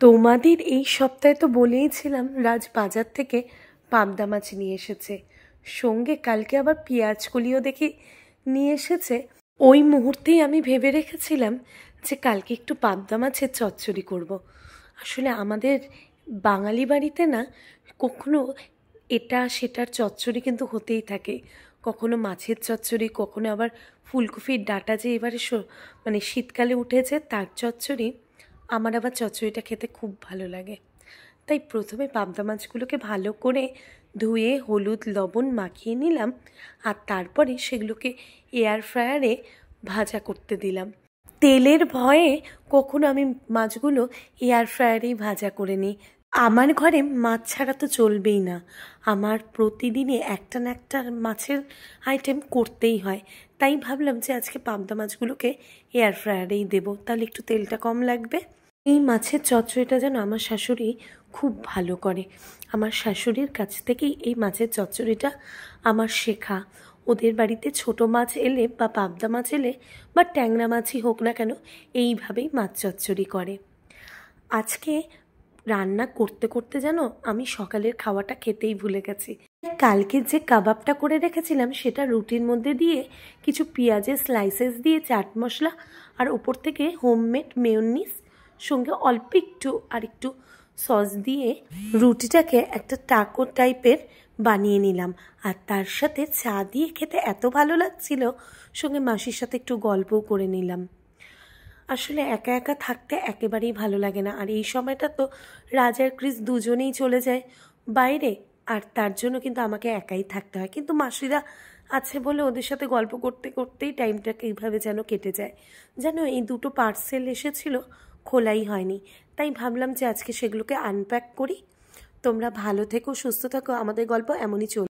তোমাদের এই সপ্তাহে তো বলেইছিলাম রাজ বাজার থেকে পাবদা মাছ নিয়ে এসেছে, সঙ্গে কালকে আবার পেঁয়াজ কলিও দেখি নিয়ে এসেছে। ওই মুহূর্তেই আমি ভেবে রেখেছিলাম যে কালকে একটু পাবদা মাছের চচ্চড়ি করব। আসলে আমাদের বাঙালি বাড়িতে না কখনো এটা সেটার চচ্চড়ি কিন্তু হতেই থাকে, কখনো মাছের চচ্চড়ি, কখনো আবার ফুলকপির ডাঁটা যে এবারে মানে শীতকালে উঠেছে তার চচ্চড়ি। আমার আবার চচ্চড়িটা খেতে খুব ভালো লাগে। তাই প্রথমে পাবদা মাছগুলোকে ভালো করে ধুয়ে হলুদ লবণ মাখিয়ে নিলাম, আর তারপরে সেগুলোকে এয়ার ফ্রায়ারে ভাজা করতে দিলাম। তেলের ভয়ে কখনো আমি মাছগুলো এয়ার ফ্রায়ারেই ভাজা করে নিই। আমার ঘরে মাছ ছাড়া তো চলবেই না, আমার প্রতিদিনই একটা না একটা মাছের আইটেম করতেই হয়। তাই ভাবলাম যে আজকে পাবদা মাছগুলোকে এয়ার ফ্রায়ারেই দেবো, তাহলে একটু তেলটা কম লাগবে। এই মাছের চচ্চড়িটা যেন আমার শাশুড়ি খুব ভালো করে। আমার শাশুড়ির কাছ থেকেই এই মাছের চচ্চড়িটা আমার শেখা। ওদের বাড়িতে ছোট মাছ এলে বা পাবদা মাছ এলে বা ট্যাংরা মাছই হোক না কেন, এইভাবেই মাছ চচ্চড়ি করে। আজকে রান্না করতে করতে যেন আমি সকালের খাওয়াটা খেতেই ভুলে গেছি। কালকে যে কাবাবটা করে রেখেছিলাম সেটা রুটির মধ্যে দিয়ে কিছু পেঁয়াজের স্লাইসেস দিয়ে চাট মশলা আর ওপর থেকে হোমমেড মেয়োনিজ সঙ্গে অল্প একটু সস দিয়ে রুটিটাকে একটা টাকো টাইপের বানিয়ে নিলাম। আর তার সাথে চা দিয়ে খেতে এত ভালো লাগছিল, সঙ্গে মাসির সাথে একটু গল্পও করে নিলাম। আসলে একা একা থাকতে একেবারেই ভালো লাগে না, আর এই সময়টা তো রাজ আর ক্রিস দুজনেই চলে যায় বাইরে, আর তার জন্য কিন্তু আমাকে একাই থাকতে হয়। কিন্তু মাসিরা আছে বলে ওদের সাথে গল্প করতে করতেই টাইমটাকে এইভাবে যেন কেটে যায়। যেন এই দুটো পার্সেল এসেছিল, খোলাই হয়নি, তাই ভাবলাম যে আজকে সেগুলোকে আনপ্যাক করি। তোমরা ভালো থেকো, সুস্থ থাকো, আমাদের গল্প এমনই চলবে।